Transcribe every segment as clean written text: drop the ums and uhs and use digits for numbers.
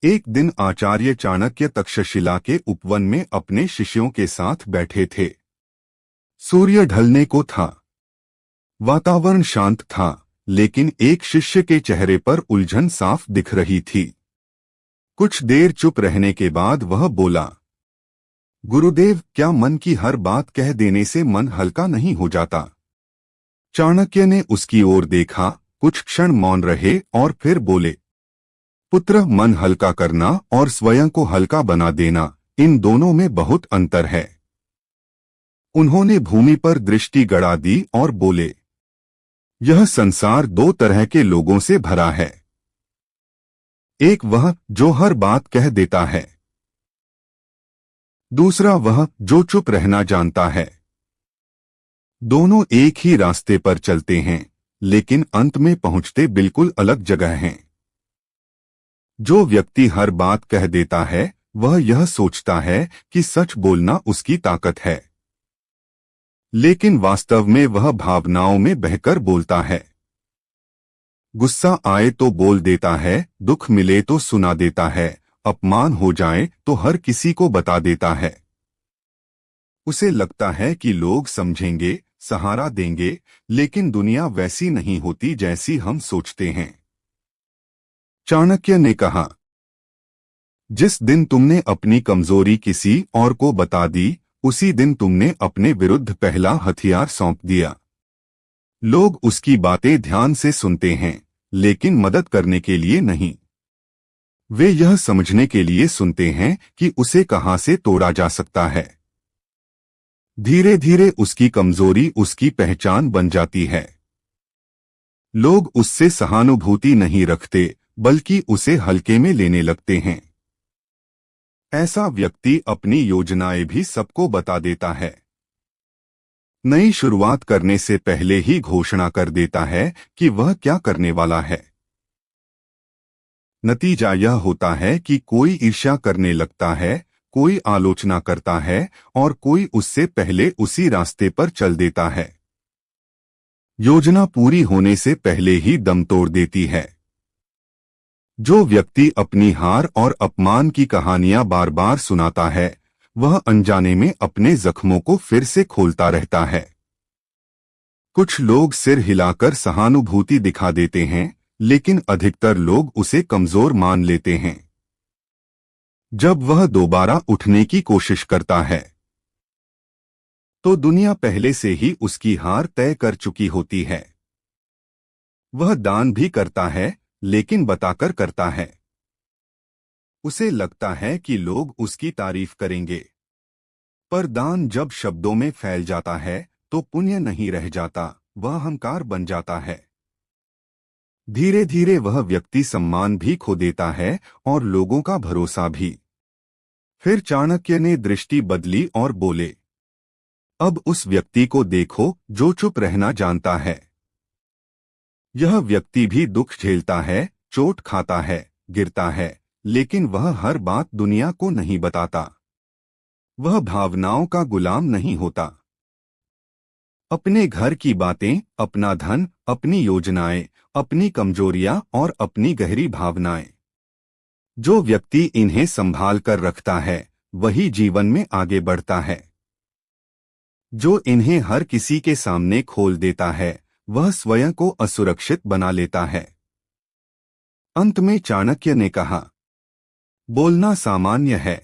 एक दिन आचार्य चाणक्य तक्षशिला के उपवन में अपने शिष्यों के साथ बैठे थे। सूर्य ढलने को था। वातावरण शांत था, लेकिन एक शिष्य के चेहरे पर उलझन साफ दिख रही थी। कुछ देर चुप रहने के बाद वह बोला, गुरुदेव, क्या मन की हर बात कह देने से मन हल्का नहीं हो जाता? चाणक्य ने उसकी ओर देखा, कुछ क्षण मौन रहे और फिर बोले, पुत्र, मन हल्का करना और स्वयं को हल्का बना देना, इन दोनों में बहुत अंतर है। उन्होंने भूमि पर दृष्टि गड़ा दी और बोले, यह संसार दो तरह के लोगों से भरा है। एक वह जो हर बात कह देता है, दूसरा वह जो चुप रहना जानता है। दोनों एक ही रास्ते पर चलते हैं, लेकिन अंत में पहुंचते बिल्कुल अलग जगह हैं। जो व्यक्ति हर बात कह देता है, वह यह सोचता है कि सच बोलना उसकी ताकत है, लेकिन वास्तव में वह भावनाओं में बहकर बोलता है। गुस्सा आए तो बोल देता है, दुख मिले तो सुना देता है, अपमान हो जाए तो हर किसी को बता देता है। उसे लगता है कि लोग समझेंगे, सहारा देंगे, लेकिन दुनिया वैसी नहीं होती जैसी हम सोचते हैं। चाणक्य ने कहा, जिस दिन तुमने अपनी कमजोरी किसी और को बता दी, उसी दिन तुमने अपने विरुद्ध पहला हथियार सौंप दिया। लोग उसकी बातें ध्यान से सुनते हैं, लेकिन मदद करने के लिए नहीं। वे यह समझने के लिए सुनते हैं कि उसे कहां से तोड़ा जा सकता है। धीरे धीरे उसकी कमजोरी उसकी पहचान बन जाती है। लोग उससे सहानुभूति नहीं रखते, बल्कि उसे हल्के में लेने लगते हैं। ऐसा व्यक्ति अपनी योजनाएं भी सबको बता देता है। नई शुरुआत करने से पहले ही घोषणा कर देता है कि वह क्या करने वाला है। नतीजा यह होता है कि कोई ईर्ष्या करने लगता है, कोई आलोचना करता है और कोई उससे पहले उसी रास्ते पर चल देता है। योजना पूरी होने से पहले ही दम तोड़ देती है। जो व्यक्ति अपनी हार और अपमान की कहानियां बार बार सुनाता है, वह अनजाने में अपने जख्मों को फिर से खोलता रहता है। कुछ लोग सिर हिलाकर सहानुभूति दिखा देते हैं, लेकिन अधिकतर लोग उसे कमजोर मान लेते हैं। जब वह दोबारा उठने की कोशिश करता है, तो दुनिया पहले से ही उसकी हार तय कर चुकी होती है। वह दान भी करता है, लेकिन बताकर करता है। उसे लगता है कि लोग उसकी तारीफ करेंगे, पर दान जब शब्दों में फैल जाता है तो पुण्य नहीं रह जाता, वह अहंकार बन जाता है। धीरे धीरे वह व्यक्ति सम्मान भी खो देता है और लोगों का भरोसा भी। फिर चाणक्य ने दृष्टि बदली और बोले, अब उस व्यक्ति को देखो जो चुप रहना जानता है। यह व्यक्ति भी दुख झेलता है, चोट खाता है, गिरता है, लेकिन वह हर बात दुनिया को नहीं बताता। वह भावनाओं का गुलाम नहीं होता। अपने घर की बातें, अपना धन, अपनी योजनाएं, अपनी कमजोरियां और अपनी गहरी भावनाएं, जो व्यक्ति इन्हें संभाल कर रखता है, वही जीवन में आगे बढ़ता है। जो इन्हें हर किसी के सामने खोल देता है, वह स्वयं को असुरक्षित बना लेता है। अंत में चाणक्य ने कहा, बोलना सामान्य है,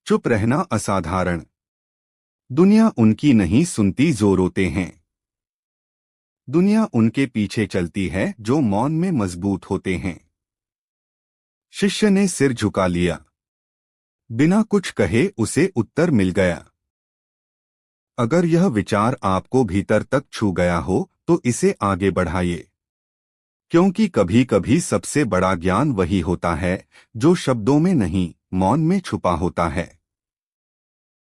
चुप रहना असाधारण। दुनिया उनकी नहीं सुनती जो रोते हैं। दुनिया उनके पीछे चलती है जो मौन में मजबूत होते हैं। शिष्य ने सिर झुका लिया। बिना कुछ कहे उसे उत्तर मिल गया। अगर यह विचार आपको भीतर तक छू गया हो तो इसे आगे बढ़ाइए, क्योंकि कभी कभी सबसे बड़ा ज्ञान वही होता है जो शब्दों में नहीं, मौन में छुपा होता है।